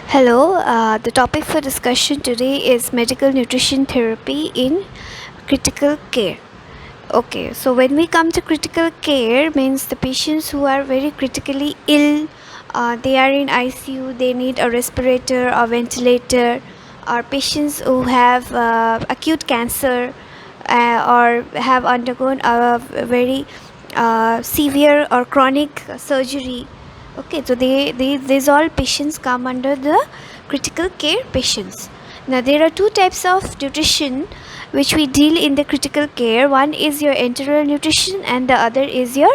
Hello, the topic for discussion today is medical nutrition therapy in critical care. Okay, so when we come to critical care, means the patients who are very critically ill, they are in ICU, they need a respirator or ventilator, or patients who have acute cancer or have undergone a very severe or chronic surgery. Okay, so these all patients come under the critical care patients. Now there are two types of nutrition which we deal in the critical care. One is your enteral nutrition and the other is your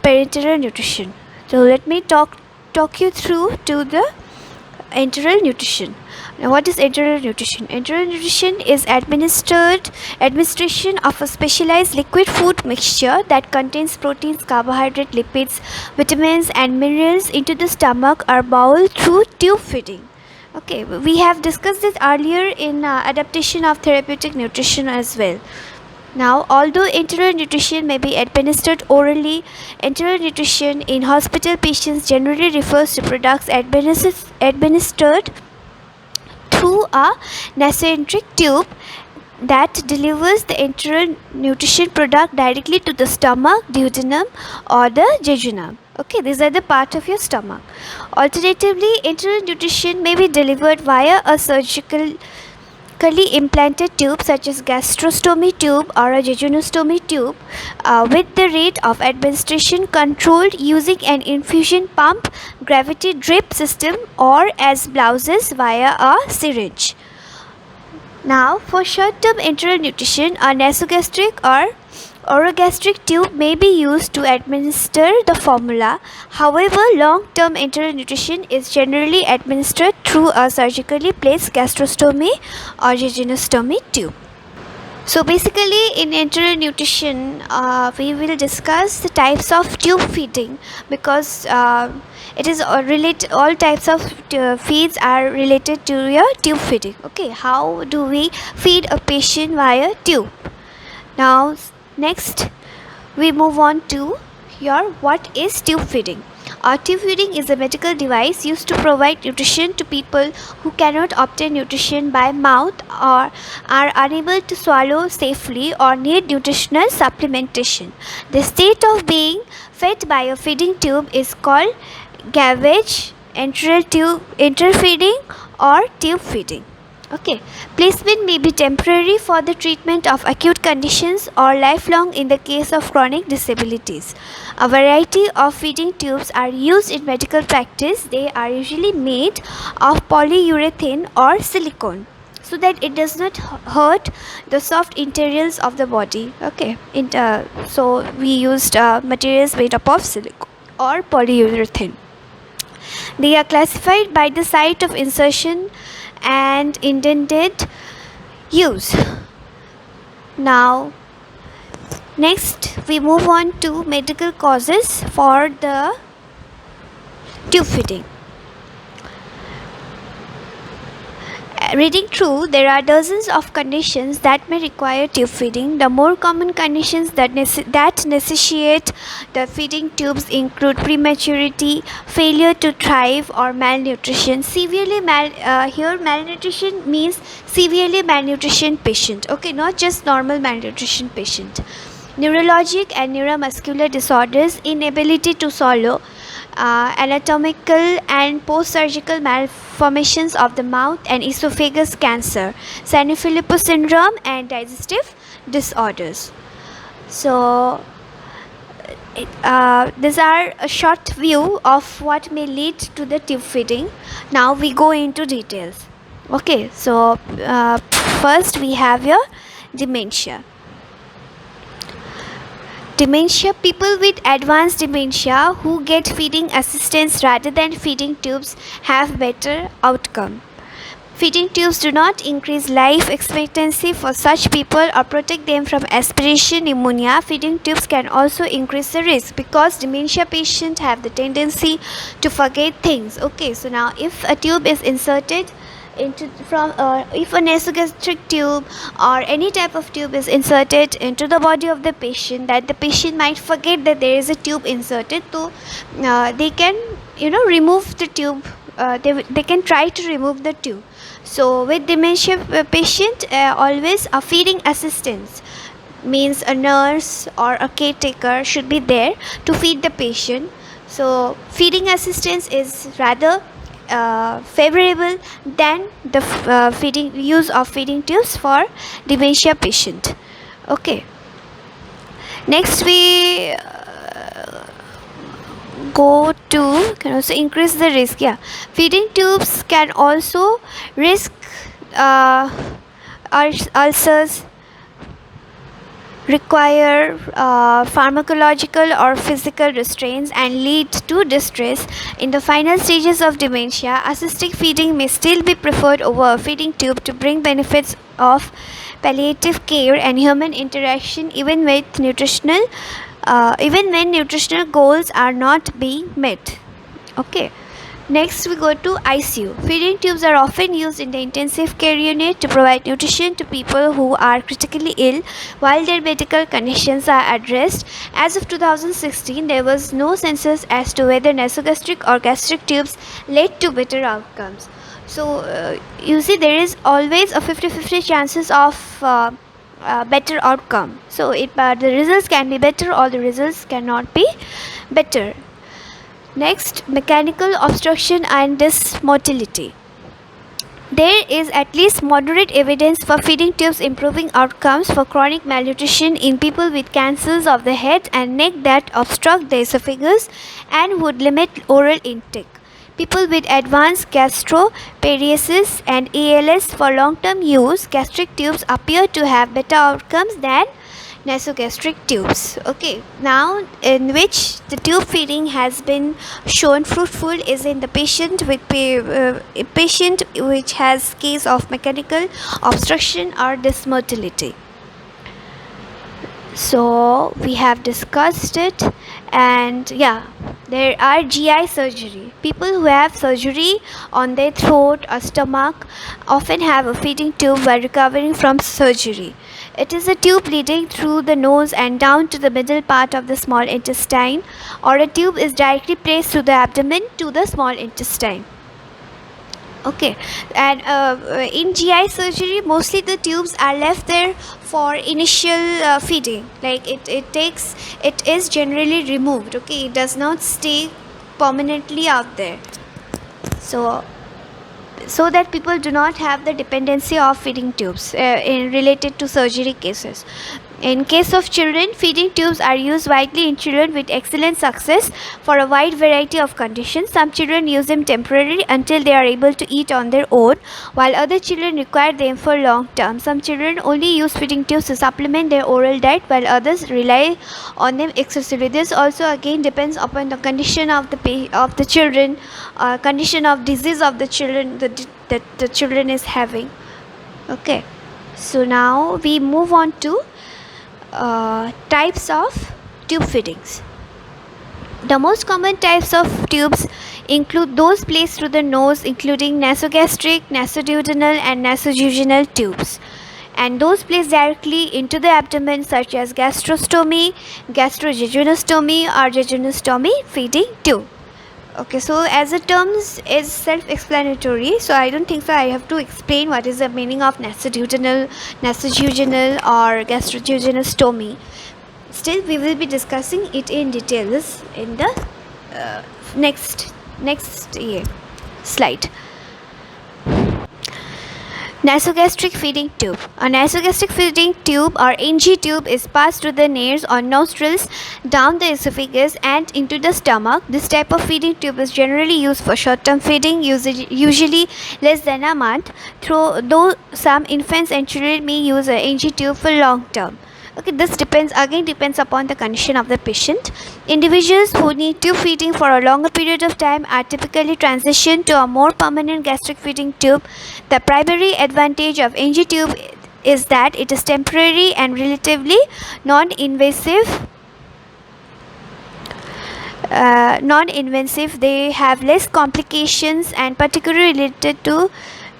parenteral nutrition. So let me talk you through to the enteral nutrition. Now, what is enteral nutrition? Enteral nutrition is administration of a specialized liquid food mixture that contains proteins, carbohydrates, lipids, vitamins, and minerals into the stomach or bowel through tube feeding. Okay, we have discussed this earlier in adaptation of therapeutic nutrition as well. Now, although enteral nutrition may be administered orally, enteral nutrition in hospital patients generally refers to products administered through a nasogastric tube that delivers the enteral nutrition product directly to the stomach, duodenum, or the jejunum. Okay, these are the part of your stomach. Alternatively, enteral nutrition may be delivered via a surgically implanted tube such as gastrostomy tube or a jejunostomy tube, with the rate of administration controlled using an infusion pump, gravity drip system, or as blouses via a syringe. Now, for short-term enteral nutrition, a nasogastric or orogastric tube may be used to administer the formula. However, long-term enteral nutrition is generally administered through a surgically placed gastrostomy or jejunostomy tube. So basically in enteral nutrition, we will discuss the types of tube feeding, because it is all types of feeds are related to your tube feeding. Okay, how do we feed a patient via tube? Now next we move on to your what is tube feeding. Tube feeding is a medical device used to provide nutrition to people who cannot obtain nutrition by mouth or are unable to swallow safely or need nutritional supplementation. The state of being fed by a feeding tube is called gavage, enteral feeding, or tube feeding. Okay, placement may be temporary for the treatment of acute conditions or lifelong in the case of chronic disabilities. A variety of feeding tubes are used in medical practice. They are usually made of polyurethane or silicone, so that it does not hurt the soft interiors of the body. Okay, so we used materials made up of silicone or polyurethane. They are classified by the site of insertion and intended use. Now, next we move on to medical causes for the tube feeding. Reading through, there are dozens of conditions that may require tube feeding. The more common conditions that necessitate the feeding tubes include prematurity, failure to thrive, or malnutrition. Here malnutrition means severely malnutrition patient. Okay, not just normal malnutrition patient. Neurologic and neuromuscular disorders, inability to swallow, anatomical and post-surgical malformations of the mouth and esophagus cancer, Sanfilippo syndrome, and digestive disorders. So, these are a short view of what may lead to the tube feeding. Now we go into details. Okay, so first we have your dementia. Dementia. People with advanced dementia who get feeding assistance rather than feeding tubes have better outcome. Feeding tubes do not increase life expectancy for such people or protect them from aspiration pneumonia. Feeding tubes can also increase the risk because dementia patients have the tendency to forget things. Okay, so now if a tube is inserted if a nasogastric tube or any type of tube is inserted into the body of the patient, that the patient might forget that there is a tube inserted, so they can remove the tube. They can try to remove the tube. So with dementia patient, always a feeding assistance, means a nurse or a caretaker should be there to feed the patient. So feeding assistance is rather favorable than the feeding use of feeding tubes for dementia patient. Okay, next we go to can also increase the risk. Yeah, feeding tubes can also risk ulcers, require pharmacological or physical restraints, and lead to distress. In the final stages of dementia, assisted feeding may still be preferred over a feeding tube to bring benefits of palliative care and human interaction, even when nutritional goals are not being met. Okay. Next, we go to ICU. Feeding tubes are often used in the intensive care unit to provide nutrition to people who are critically ill while their medical conditions are addressed. As of 2016, there was no census as to whether nasogastric or gastric tubes led to better outcomes. So, you see, there is always a 50-50 chances of better outcome. So, the results can be better or the results cannot be better. Next, mechanical obstruction and dysmotility. There is at least moderate evidence for feeding tubes improving outcomes for chronic malnutrition in people with cancers of the head and neck that obstruct the esophagus and would limit oral intake. People with advanced gastroparesis and ALS for long-term use, gastric tubes appear to have better outcomes than nasogastric tubes. Okay, now in which the tube feeding has been shown fruitful is in the patient which has case of mechanical obstruction or dysmotility. So we have discussed it, and yeah, there are GI surgery. People who have surgery on their throat or stomach often have a feeding tube while recovering from surgery. It is a tube leading through the nose and down to the middle part of the small intestine, or a tube is directly placed through the abdomen to the small intestine. Okay, and in GI surgery, mostly the tubes are left there for initial feeding. Like it is generally removed. Okay, it does not stay permanently out there. So that people do not have the dependency of feeding tubes related to surgery cases. In case of children, feeding tubes are used widely in children with excellent success for a wide variety of conditions. Some children use them temporarily until they are able to eat on their own, while other children require them for long term. Some children only use feeding tubes to supplement their oral diet, while others rely on them excessively. This also again depends upon the condition of the children, condition of disease of the children that the children is having. Okay, so now we move on to types of tube feedings. The most common types of tubes include those placed through the nose, including nasogastric, nasoduodenal, and nasojejunal tubes, and those placed directly into the abdomen, such as gastrostomy, gastrojejunostomy, or jejunostomy feeding tube. Okay, so as the terms is self-explanatory, so I don't think so I have to explain what is the meaning of nasoduodenal, nasojejunal, or gastrojejunostomy. Still, we will be discussing it in details in the next slide. Nasogastric feeding tube. A nasogastric feeding tube or NG tube is passed through the nares or nostrils, down the esophagus, and into the stomach. This type of feeding tube is generally used for short-term feeding, usually less than a month, though some infants and children may use an NG tube for long-term. Okay, this depends upon the condition of the patient. Individuals who need tube feeding for a longer period of time are typically transitioned to a more permanent gastric feeding tube. The primary advantage of NG tube is that it is temporary and relatively non-invasive. They have less complications and particularly related to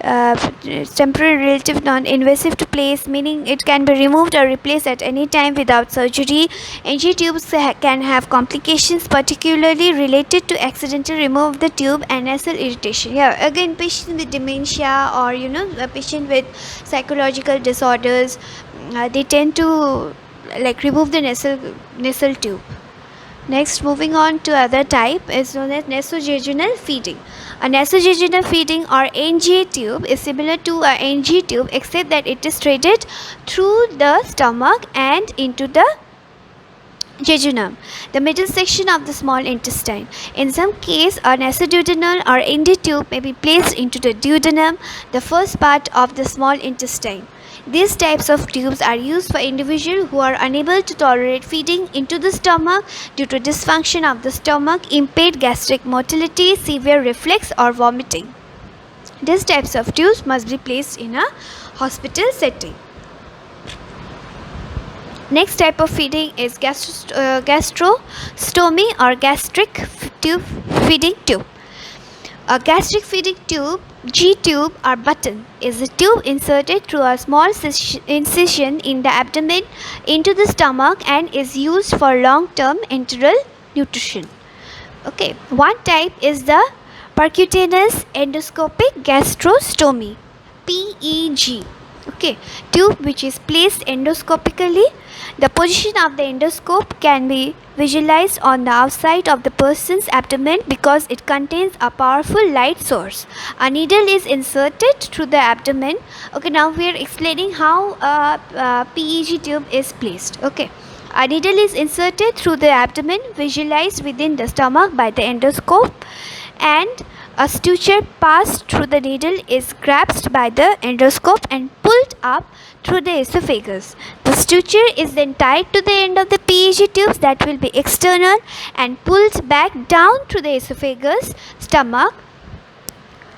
uh, temporary relative non-invasive to place, meaning it can be removed or replaced at any time without surgery. NG tubes can have complications particularly related to accidental removal of the tube and nasal irritation. Yeah, again, patient with dementia or a patient with psychological disorders, they tend to like remove the nasal tube. Next, moving on to other type is known as nasojejunal feeding. A nasojejunal feeding or NG tube is similar to a NG tube except that it is threaded through the stomach and into the jejunum, the middle section of the small intestine. In some case, a nasoduodenal or ND tube may be placed into the duodenum, the first part of the small intestine. These types of tubes are used for individuals who are unable to tolerate feeding into the stomach due to dysfunction of the stomach, impaired gastric motility, severe reflux or vomiting. These types of tubes must be placed in a hospital setting. Next type of feeding is gastrostomy or gastric feeding tube. A gastric feeding tube, G-tube or button, is a tube inserted through a small incision in the abdomen into the stomach and is used for long-term enteral nutrition. Okay, one type is the percutaneous endoscopic gastrostomy, PEG. Okay, tube which is placed endoscopically. The position of the endoscope can be visualized on the outside of the person's abdomen because it contains a powerful light source. A needle is inserted through the abdomen. Okay, now we are explaining how a PEG tube is placed. Okay, a needle is inserted through the abdomen, visualized within the stomach by the endoscope, and a suture passed through the needle is grasped by the endoscope and pulled up through the esophagus. The suture is then tied to the end of the PEG tubes that will be external and pulled back down through the esophagus, stomach,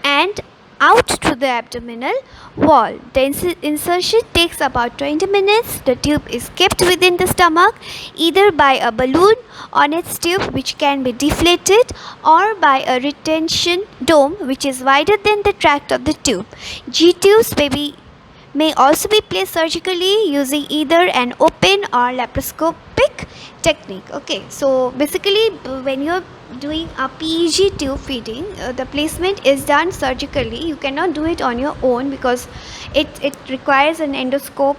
and out through the abdominal wall. The insertion takes about 20 minutes. The tube is kept within the stomach either by a balloon on its tube which can be deflated or by a retention dome which is wider than the tract of the tube. G-tubes may also be placed surgically using either an open or laparoscopic technique. Okay, so basically when you're doing a PEG tube feeding, the placement is done surgically. You cannot do it on your own because it requires an endoscope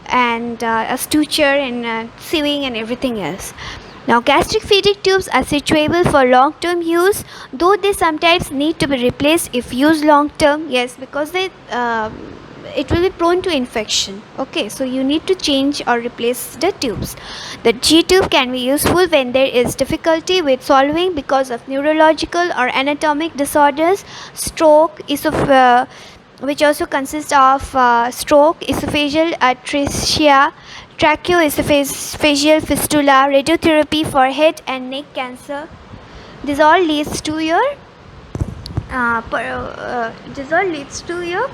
and a suture and sewing and everything else. Now, gastric feeding tubes are suitable for long-term use, though they sometimes need to be replaced if used long-term. Yes, because it will be prone to infection. Okay, so you need to change or replace the tubes. The G-tube can be useful when there is difficulty with swallowing because of neurological or anatomic disorders, stroke, which also consists of stroke, esophageal atresia, tracheoesophageal fistula, radiotherapy for head and neck cancer. This all leads to your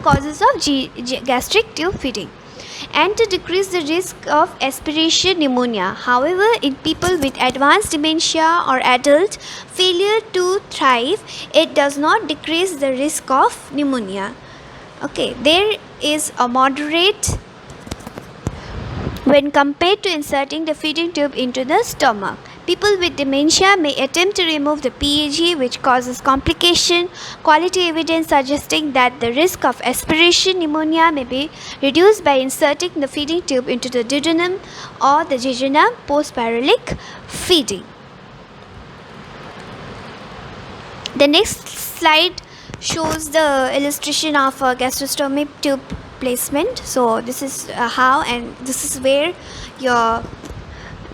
causes of gastric tube feeding, and to decrease the risk of aspiration pneumonia. However, in people with advanced dementia or adult failure to thrive, it does not decrease the risk of pneumonia. Okay, there is a moderate when compared to inserting the feeding tube into the stomach. People with dementia may attempt to remove the PEG, which causes complication. Quality evidence suggesting that the risk of aspiration pneumonia may be reduced by inserting the feeding tube into the duodenum or the jejunum post-pyrolic feeding. The next slide shows the illustration of a gastrostomy tube placement. So this is how, and this is where your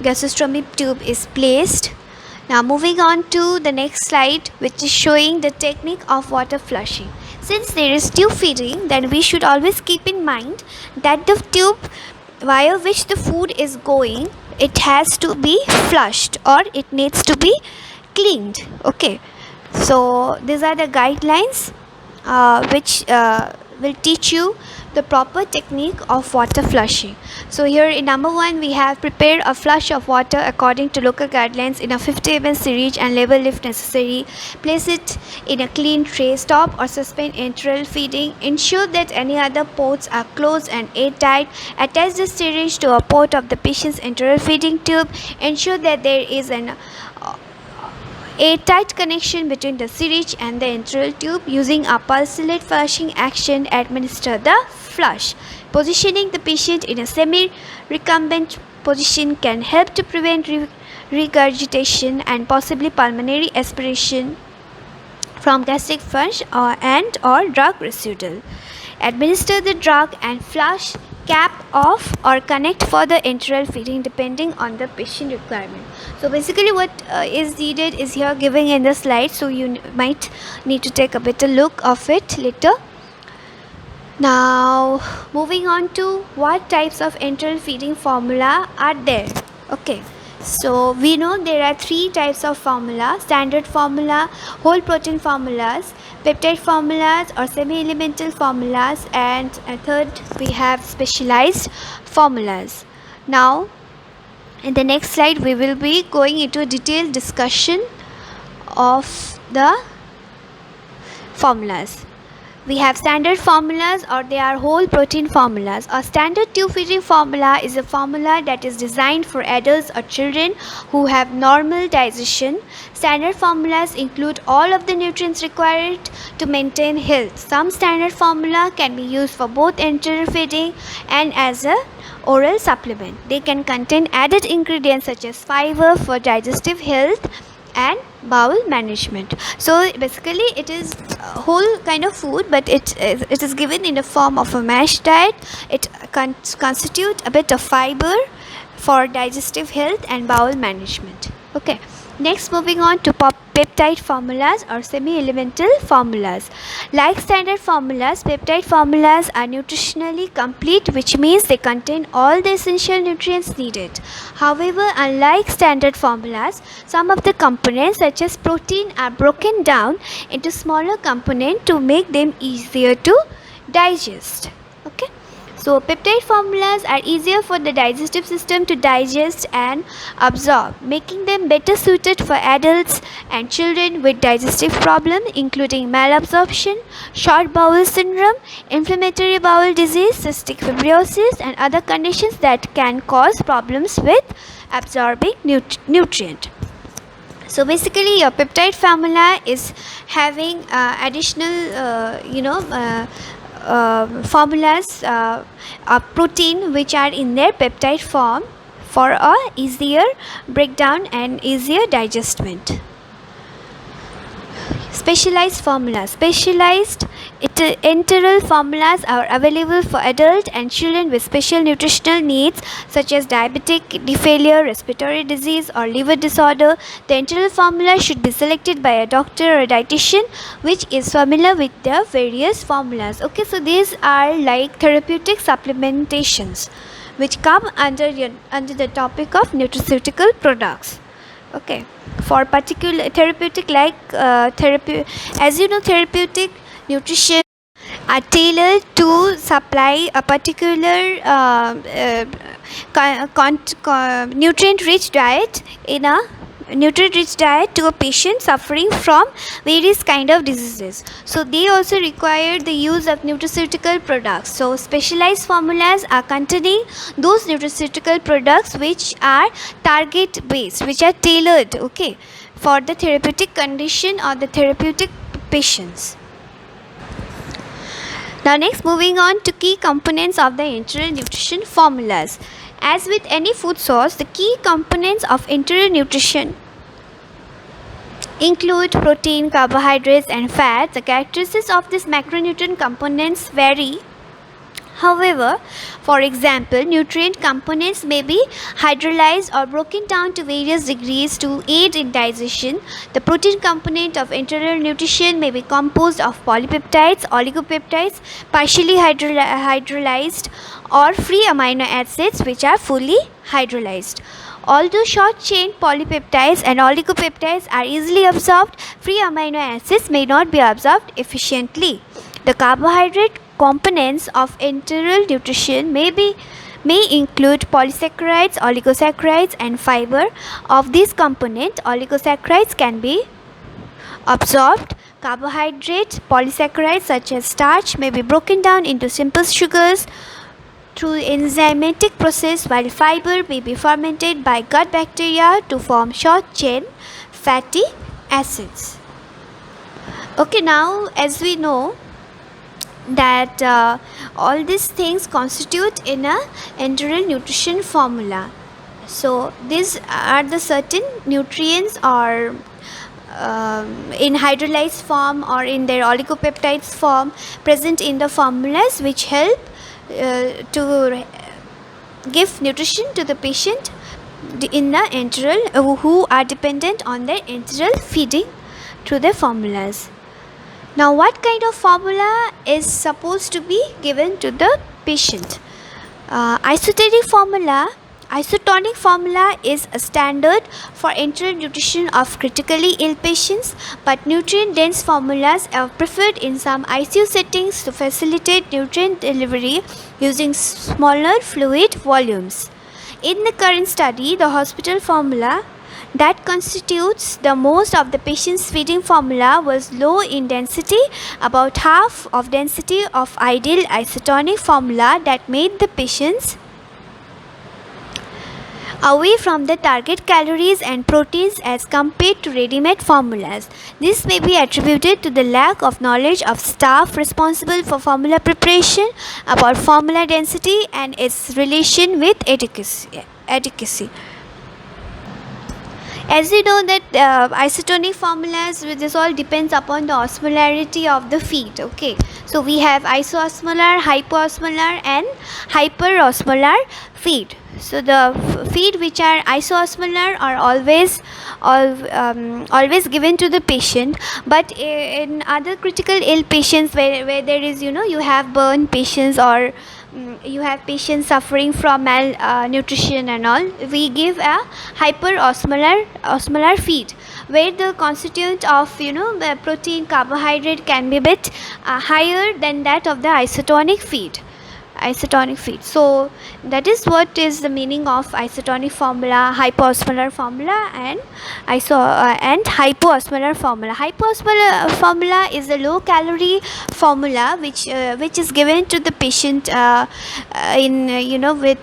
gastrostomy tube is placed. Now moving on to the next slide, which is showing the technique of water flushing. Since there is tube feeding, then we should always keep in mind that the tube via which the food is going, it has to be flushed or it needs to be cleaned. Okay, so these are the guidelines which will teach you the proper technique of water flushing. So here in number 1 we have prepared a flush of water according to local guidelines in a 50 ml syringe and label if necessary. Place it in a clean tray. Stop or suspend enteral feeding. Ensure that any other ports are closed and airtight. Attach the syringe to a port of the patient's enteral feeding tube. Ensure that there is an airtight connection between the syringe and the enteral tube. Using a pulsate flushing action, administer the flush. Positioning the patient in a semi-recumbent position can help to prevent regurgitation and possibly pulmonary aspiration from gastric flush or drug residual. Administer the drug and flush cap off or connect for the enteral feeding depending on the patient requirement. So basically what is needed is here given in the slide, so you might need to take a better look of it later. Now moving on to what types of enteral feeding formula are there. Okay, so we know there are 3 types of formula: standard formula, whole protein formulas, peptide formulas or semi-elemental formulas, and third we have specialized formulas. Now in the next slide we will be going into a detailed discussion of the formulas. We have standard formulas, or they are whole protein formulas. A standard tube feeding formula is a formula that is designed for adults or children who have normal digestion. Standard formulas include all of the nutrients required to maintain health. Some standard formula can be used for both enteral feeding and as a oral supplement. They can contain added ingredients such as fiber for digestive health and bowel management. So basically it is a whole kind of food, but it is given in the form of a mash diet. It constitutes a bit of fiber for digestive health and bowel management. Okay, next moving on to peptide formulas or semi-elemental formulas. Like standard formulas, peptide formulas are nutritionally complete, which means they contain all the essential nutrients needed. However, unlike standard formulas, some of the components such as protein are broken down into smaller components to make them easier to digest. Okay, so peptide formulas are easier for the digestive system to digest and absorb, making them better suited for adults and children with digestive problems including malabsorption, short bowel syndrome, inflammatory bowel disease, cystic fibrosis, and other conditions that can cause problems with absorbing nutrient. So basically your peptide formula is having additional formulas of protein which are in their peptide form for a easier breakdown and easier digestment. Specialized formulas. Specialized enteral formulas are available for adult and children with special nutritional needs such as diabetic kidney failure, respiratory disease, or liver disorder. The enteral formula should be selected by a doctor or a dietitian which is familiar with the various formulas. Okay, so these are like therapeutic supplementations which come under the topic of nutraceutical products. Okay, for particular therapeutic as you know, therapeutic nutrition are tailored to supply a particular nutrient-rich diet to a patient suffering from various kind of diseases. So they also require the use of nutraceutical products. So specialized formulas are containing those nutraceutical products which are target based, which are tailored, okay, for the therapeutic condition or the therapeutic patients. Now next, moving on to key components of the enteral nutrition formulas. As with any food source, the key components of enteral nutrition include protein, carbohydrates, and fat. The characteristics of these macronutrient components vary. However, for example, nutrient components may be hydrolyzed or broken down to various degrees to aid in digestion. The protein component of enteral nutrition may be composed of polypeptides, oligopeptides, partially hydrolyzed, or free amino acids which are fully hydrolyzed. Although short-chain polypeptides and oligopeptides are easily absorbed, free amino acids may not be absorbed efficiently. The carbohydrate components of enteral nutrition may include polysaccharides, oligosaccharides, and fiber. Of these components, oligosaccharides can be absorbed. Carbohydrates, polysaccharides such as starch may be broken down into simple sugars through enzymatic process, while fiber may be fermented by gut bacteria to form short chain fatty acids. Okay, now as we know that all these things constitute in a enteral nutrition formula. So these are the certain nutrients or in hydrolyzed form or in their oligopeptides form present in the formulas, which help to give nutrition to the patient in the enteral who are dependent on their enteral feeding through the formulas. Now, what kind of formula is supposed to be given to the patient? Isotonic formula is a standard for enteral nutrition of critically ill patients, but nutrient-dense formulas are preferred in some ICU settings to facilitate nutrient delivery using smaller fluid volumes. In the current study, the hospital formula that constitutes the most of the patient's feeding formula was low in density, about half of density of ideal isotonic formula that made the patients away from the target calories and proteins as compared to ready-made formulas. This may be attributed to the lack of knowledge of staff responsible for formula preparation about formula density and its relation with adequacy. As you know that isotonic formulas, this all depends upon the osmolarity of the feed. Okay, so we have isoosmolar, hypoosmolar and hyperosmolar feed. So the feed which are isoosmolar are always given to the patient, but in other critical ill patients where there is, you have burn patients or you have patients suffering from malnutrition and all, we give a hyperosmolar feed where the constituent of the protein, carbohydrate can be a bit higher than that of the isotonic feed. So that is what is the meaning of isotonic formula, hypoosmolar formula and hypoosmolar formula. Hypoosmolar formula is a low calorie formula which is given to the patient with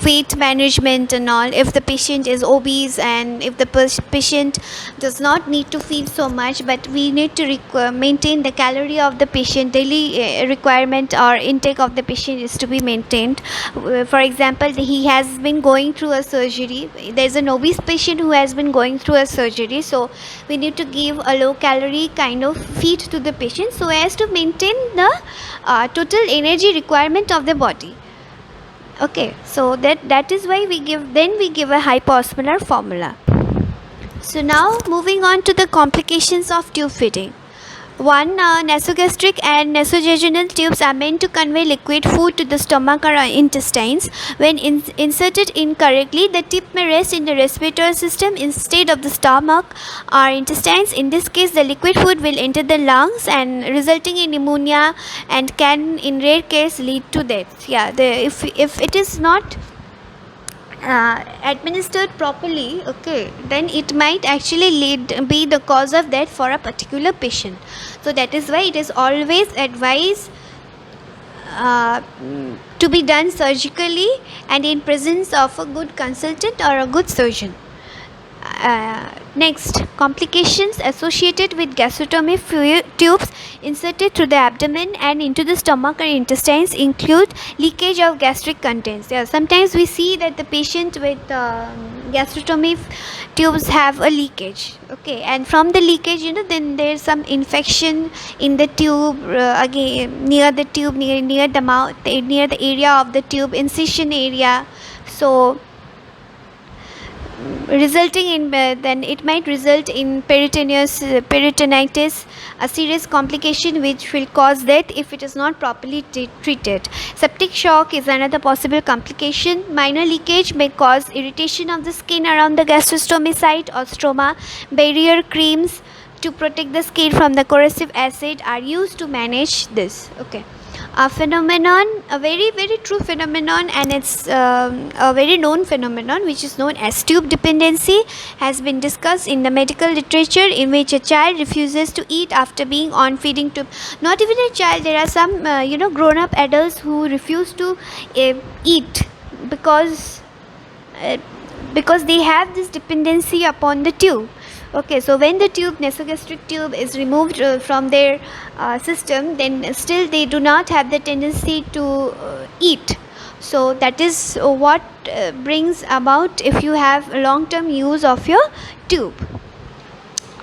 weight management and all. If the patient is obese and if the patient does not need to feed so much, but we need to maintain the calorie of the patient, daily requirement or intake of the patient is to be maintained. For example, he has been going through a surgery. There is an obese patient who has been going through a surgery, so we need to give a low calorie kind of feed to the patient so as to maintain the total energy requirement of the body. Okay, so that is why we give a hypoosmolar formula. So now moving on to the complications of tube feeding. One, nasogastric and nasojejunal tubes are meant to convey liquid food to the stomach or intestines. When inserted incorrectly, the tip may rest in the respiratory system instead of the stomach or intestines. In this case, the liquid food will enter the lungs and resulting in pneumonia and can, in rare case, lead to death. Yeah, if it is not administered properly, okay, then it might actually be the cause of death for a particular patient. So that is why it is always advised to be done surgically and in presence of a good consultant or a good surgeon. Next, complications associated with gastrostomy tubes inserted through the abdomen and into the stomach or intestines include leakage of gastric contents. Yeah, sometimes we see that the patient with gastrostomy tubes have a leakage. Okay, and from the leakage, then there is some infection in the tube, again near the tube, near the mouth, near the area of the tube, incision area. So resulting in then it might result in peritonitis, a serious complication which will cause death if it is not properly treated. Septic shock is another possible complication. Minor leakage may cause irritation of the skin around the gastrostomy site or stroma. Barrier creams to protect the skin from the corrosive acid are used to manage this. Okay, a phenomenon, a very very true phenomenon, and it's a very known phenomenon which is known as tube dependency, has been discussed in the medical literature, in which a child refuses to eat after being on feeding tube. Not even a child, there are some grown up adults who refuse to eat because uh, because they have this dependency upon the tube. Okay, so when the tube, nasogastric tube, is removed from their system, then still they do not have the tendency to eat. So that is what brings about if you have long term use of your tube,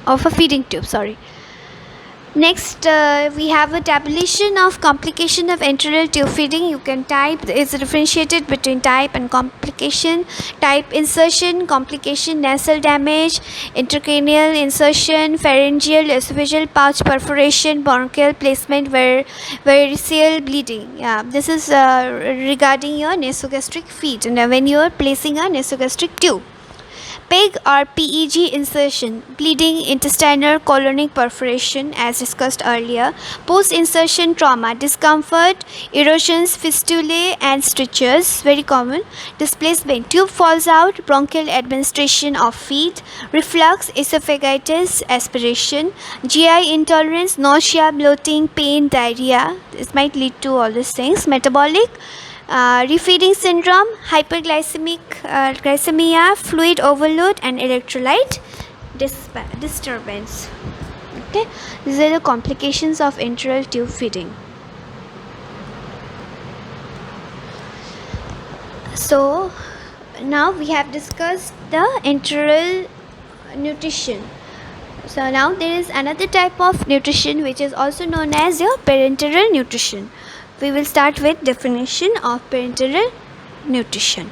of a feeding tube, sorry. Next, we have a tabulation of complication of enteral tube feeding. You can type, is differentiated between type and complication. Type: insertion, complication, nasal damage, intracranial insertion, pharyngeal, esophageal pouch perforation, bronchial placement, variceal bleeding. Yeah, this is regarding your nasogastric feed, and when you are placing a nasogastric tube. PEG or PEG insertion, bleeding, intestinal colonic perforation as discussed earlier, post-insertion trauma, discomfort, erosions, fistulae and strictures, very common, displacement, tube falls out, bronchial administration of feed, reflux, esophagitis, aspiration, GI intolerance, nausea, bloating, pain, diarrhea. This might lead to all these things. Metabolic, refeeding syndrome, hyperglycemic glycemia, fluid overload and electrolyte disturbance. Okay, these are the complications of enteral tube feeding. So now we have discussed the enteral nutrition. So now there is another type of nutrition which is also known as your parenteral nutrition. We will start with definition of parenteral nutrition.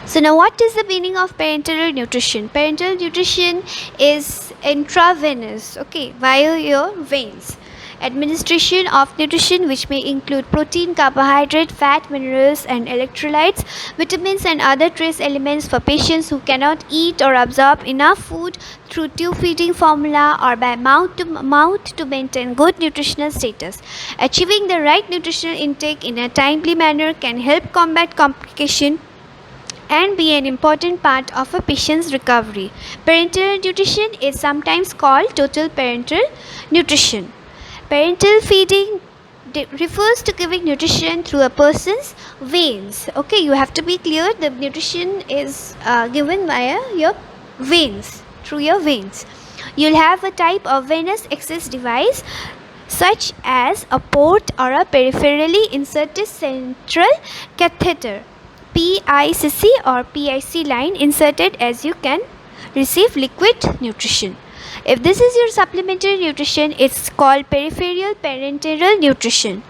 So now what is the meaning of parenteral nutrition? Parenteral nutrition is intravenous, okay, via your veins. Administration of nutrition which may include protein, carbohydrate, fat, minerals and electrolytes, vitamins and other trace elements for patients who cannot eat or absorb enough food through tube feeding formula or by mouth to maintain good nutritional status. Achieving the right nutritional intake in a timely manner can help combat complication and be an important part of a patient's recovery. Parenteral nutrition is sometimes called total parenteral nutrition. Parenteral feeding refers to giving nutrition through a person's veins. Okay, you have to be clear, the nutrition is given via your veins, through your veins. You'll have a type of venous access device such as a port or a peripherally inserted central catheter, PICC or PIC line inserted as you can receive liquid nutrition. If this is your supplementary nutrition, it's called peripheral parenteral nutrition.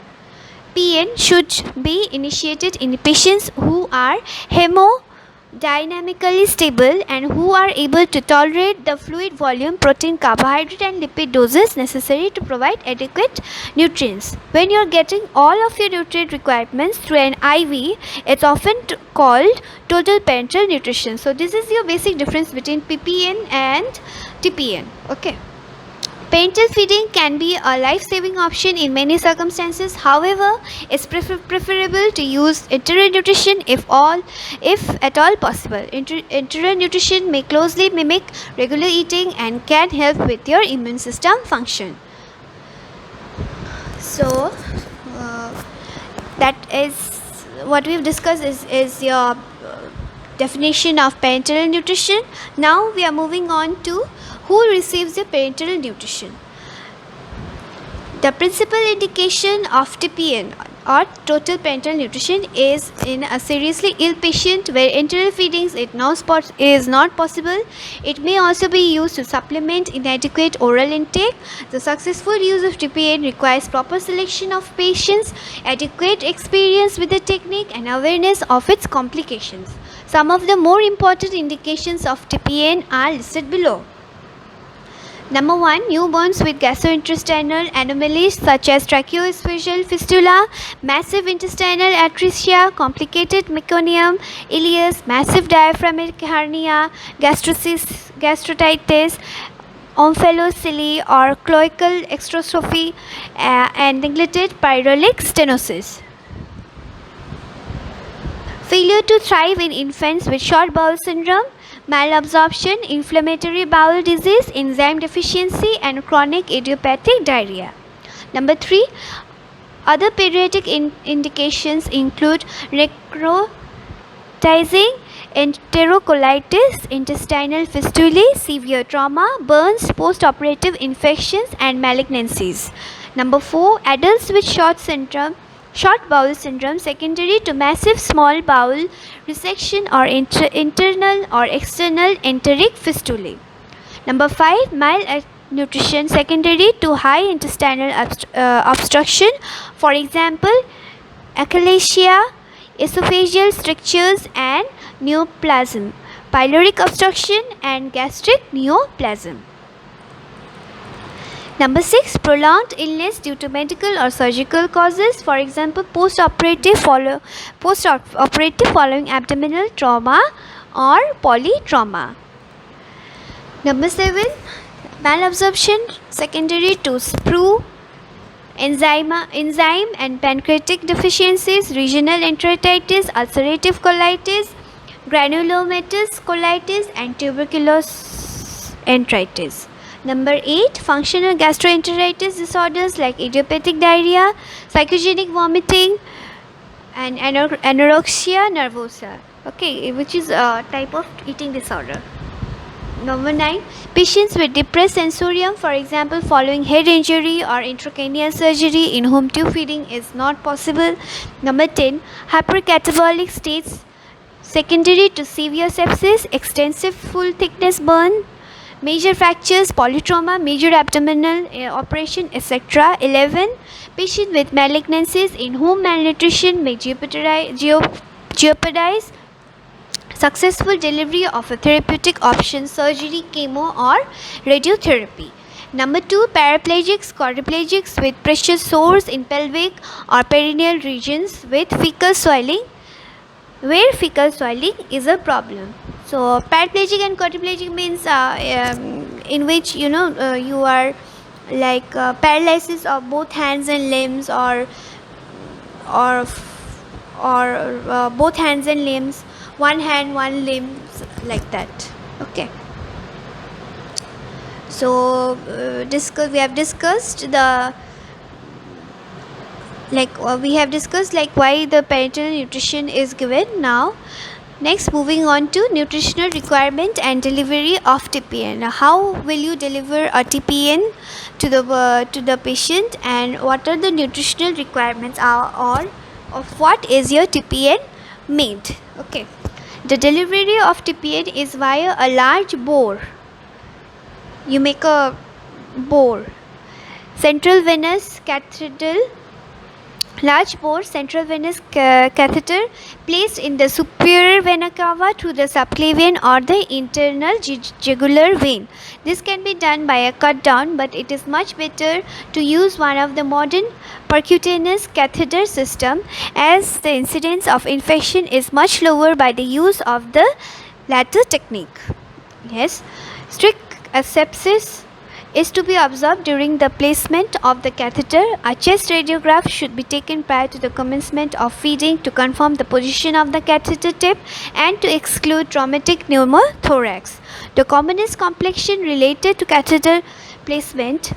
PN should be initiated in patients who are hemodynamically stable and who are able to tolerate the fluid volume, protein, carbohydrate and lipid doses necessary to provide adequate nutrients. When you are getting all of your nutrient requirements through an IV, it's often called total parenteral nutrition. So this is your basic difference between PPN and TPN. Okay. Parenteral feeding can be a life-saving option in many circumstances. However, it's preferable to use enteral nutrition if at all possible. Enteral nutrition may closely mimic regular eating and can help with your immune system function. So, that is what we've discussed is your definition of parenteral nutrition. Now we are moving on to who receives the parenteral nutrition. The principal indication of TPN or total parenteral nutrition is in a seriously ill patient where enteral feeding is not possible. It may also be used to supplement inadequate oral intake. The successful use of TPN requires proper selection of patients, adequate experience with the technique and awareness of its complications. Some of the more important indications of TPN are listed below. Number 1, newborns with gastrointestinal anomalies such as tracheoesophageal fistula, massive intestinal atresia, complicated meconium ileus, massive diaphragmatic hernia, gastrititis, omphalocele or cloacal extrophy, and neglected pyrolic stenosis. Failure to thrive in infants with short bowel syndrome, malabsorption, inflammatory bowel disease, enzyme deficiency, and chronic idiopathic diarrhea. Number 3, other pediatric indications include necrotizing enterocolitis, intestinal fistulae, severe trauma, burns, post-operative infections, and malignancies. Number 4, adults with short bowel syndrome secondary to massive small bowel resection or internal or external enteric fistulae. Number 5, malnutrition secondary to high intestinal obstruction, for example, achalasia, esophageal strictures and neoplasm, pyloric obstruction and gastric neoplasm. Number 6, prolonged illness due to medical or surgical causes, for example, post-operative following abdominal trauma or polytrauma. Number 7, malabsorption secondary to sprue, enzyme and pancreatic deficiencies, regional enteritis, ulcerative colitis, granulomatous colitis, and tuberculous enteritis. Number 8, functional gastroenteritis disorders like idiopathic diarrhea, psychogenic vomiting, and anorexia nervosa, which is a type of eating disorder. Number 9, patients with depressed sensorium, for example, following head injury or intracranial surgery in whom tube feeding is not possible. Number 10, hypercatabolic states secondary to severe sepsis, extensive full thickness burn, major fractures, polytrauma, major abdominal operation, etc. 11, patient with malignancies in whom malnutrition may jeopardize successful delivery of a therapeutic option, surgery, chemo or radiotherapy. Number 2, paraplegics, quadriplegics with pressure sores in pelvic or perineal regions with fecal swelling, where fecal swelling is a problem. So paraplegic and quadriplegic means in which you are like paralysis of both hands and limbs, or both hands and limbs, one hand, one limb, like that. Okay. So we have discussed why the parenteral nutrition is given. Now next, moving on to nutritional requirement and delivery of TPN. Now, how will you deliver a TPN to the patient, and what are the nutritional requirements or of what is your TPN made? Okay. The delivery of TPN is via a large bore. You make a bore, central venous catheter, large bore central venous catheter placed in the superior vena cava through the subclavian or the internal jugular vein. This can be done by a cut down, but it is much better to use one of the modern percutaneous catheter system, as the incidence of infection is much lower by the use of the latter technique. Yes, strict asepsis is to be observed during the placement of the catheter. A chest radiograph should be taken prior to the commencement of feeding to confirm the position of the catheter tip and to exclude traumatic pneumothorax. The commonest complication related to catheter placement: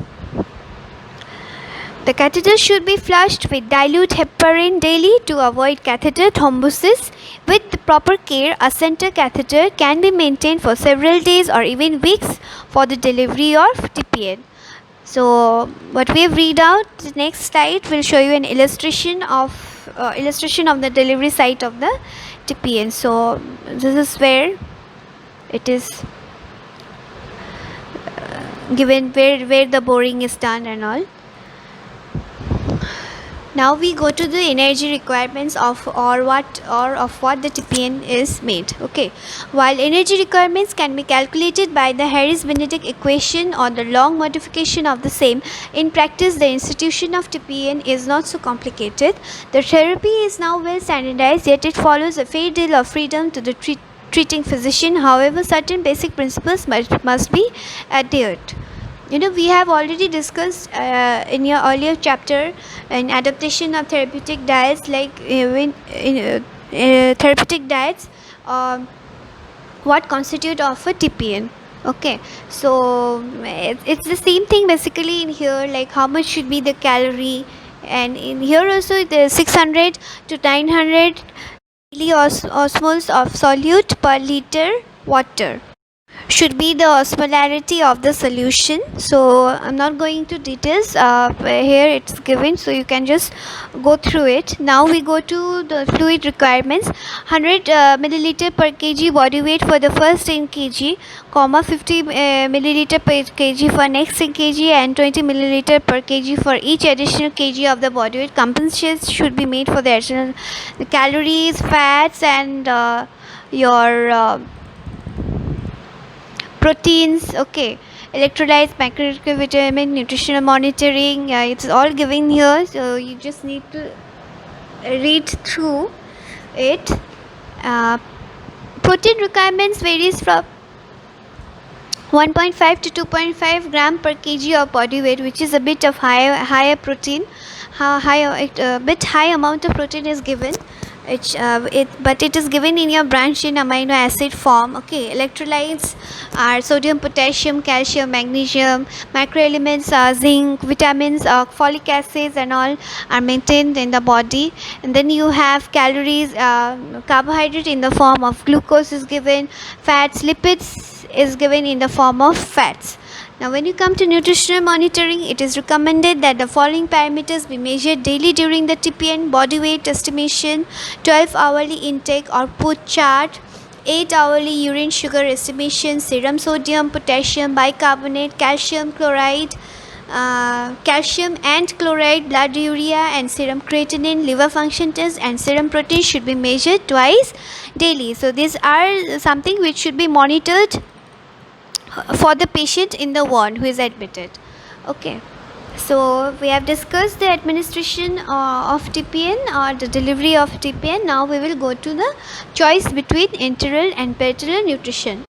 the catheter should be flushed with dilute heparin daily to avoid catheter thrombosis. With the proper care, a center catheter can be maintained for several days or even weeks for the delivery of TPN. So what we have read out, the next slide will show you an illustration of the delivery site of the TPN. So this is where it is given, where the boring is done and all. Now we go to the energy requirements of what the TPN is made. Okay, while energy requirements can be calculated by the Harris-Benedict equation or the long modification of the same, in practice the institution of TPN is not so complicated. The therapy is now well standardized, yet it follows a fair deal of freedom to the treating physician. However, certain basic principles must be adhered. We have already discussed in your earlier chapter in adaptation of therapeutic diets, like therapeutic diets, what constitute of a TPN. Okay, so it's the same thing basically in here, like how much should be the calorie, and in here also the 600 to 900 milliosmoles of solute per liter water should be the osmolarity of the solution. So I'm not going to details, here it's given, so you can just go through it. Now we go to the fluid requirements. 100 milliliter per kg body weight for the first 10 kg, 50 milliliter per kg for next 10 kg, and 20 milliliter per kg for each additional kg of the body weight. Compensations should be made for the additional calories, fats, and your proteins. Okay, electrolytes, microvitamin, nutritional monitoring, it's all given here, so you just need to read through it. Protein requirements varies from 1.5 to 2.5 gram per kg of body weight, which is a bit of higher protein, bit high amount of protein is given. But it is given in your branched chain amino acid form. Okay, electrolytes are sodium, potassium, calcium, magnesium. Microelements are zinc, vitamins, folic acids, and all are maintained in the body. And then you have calories, carbohydrate in the form of glucose is given, fats, lipids is given in the form of fats. Now when you come to nutritional monitoring, it is recommended that the following parameters be measured daily during the TPN: body weight estimation, 12 hourly intake output chart, 8 hourly urine sugar estimation, serum sodium, potassium, bicarbonate, calcium chloride, calcium and chloride, blood urea, and serum creatinine, liver function test, and serum protein should be measured twice daily. So these are something which should be monitored for the patient in the ward who is admitted. Okay, so we have discussed the administration of TPN or the delivery of TPN. Now we will go to the choice between enteral and parenteral nutrition.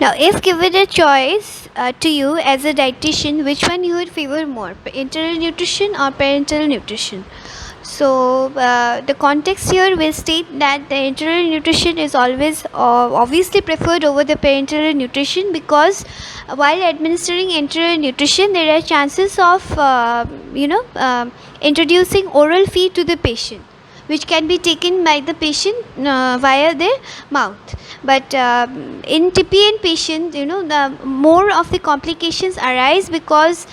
Now if given a choice to you as a dietitian, which one you would favor more, enteral nutrition or parenteral nutrition? So the context here will state that the enteral nutrition is always obviously preferred over the parenteral nutrition, because while administering enteral nutrition there are chances of introducing oral feed to the patient, which can be taken by the patient via their mouth. But in TPN patient, the more of the complications arise, because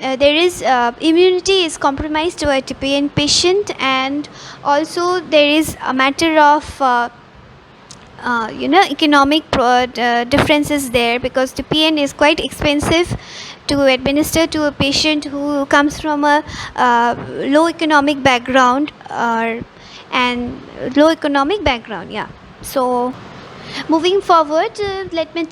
there is immunity is compromised to a TPN patient, and also there is a matter of economic differences there, because TPN is quite expensive to administer to a patient who comes from a low economic background, yeah. So moving forward, let me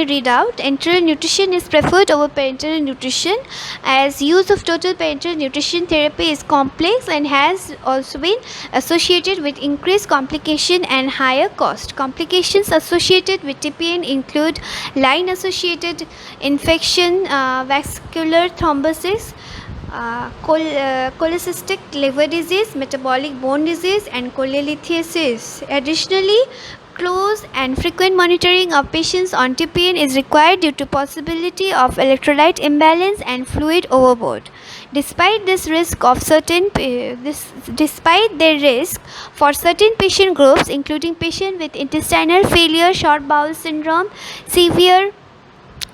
read out. Enteral nutrition is preferred over parenteral nutrition, as use of total parenteral nutrition therapy is complex and has also been associated with increased complication and higher cost. Complications associated with TPN include line associated infection, vascular thrombosis, cholecystic liver disease, metabolic bone disease, and cholelithiasis. Additionally, close and frequent monitoring of patients on TPN is required due to possibility of electrolyte imbalance and fluid overload. Despite the risk for certain patient groups, including patients with intestinal failure, short bowel syndrome, severe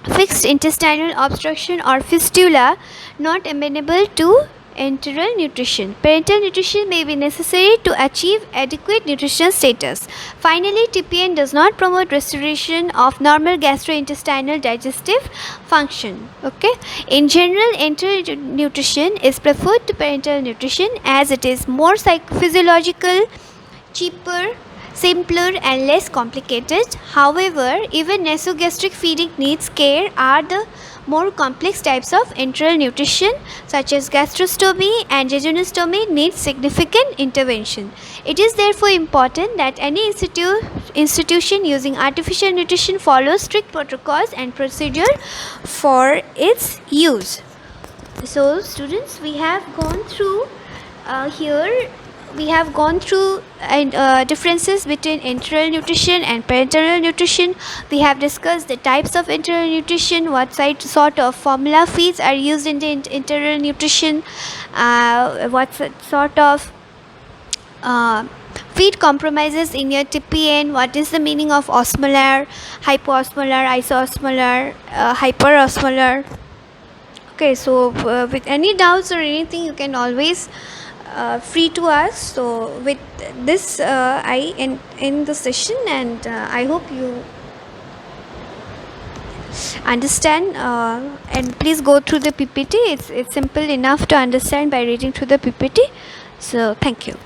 fixed intestinal obstruction, or fistula, not amenable to enteral nutrition. Parenteral nutrition may be necessary to achieve adequate nutritional status. Finally, TPN does not promote restoration of normal gastrointestinal digestive function. Okay. In general, enteral nutrition is preferred to parenteral nutrition as it is more physiological, cheaper, simpler and less complicated. However, even nasogastric feeding needs care are the more complex types of enteral nutrition such as gastrostomy and jejunostomy need significant intervention. It is therefore important that any institution using artificial nutrition follows strict protocols and procedure for its use. So students, we have gone through here we have gone through differences between enteral nutrition and parenteral nutrition. We have discussed the types of enteral nutrition, what sort of formula feeds are used in the enteral nutrition, what sort of feed compromises in your TPN, what is the meaning of osmolar, hypoosmolar, isoosmolar, hyperosmolar. Okay, so with any doubts or anything, you can always free to us. So with this I end the session, and I hope you understand, and please go through the PPT. It's simple enough to understand by reading through the PPT. So thank you.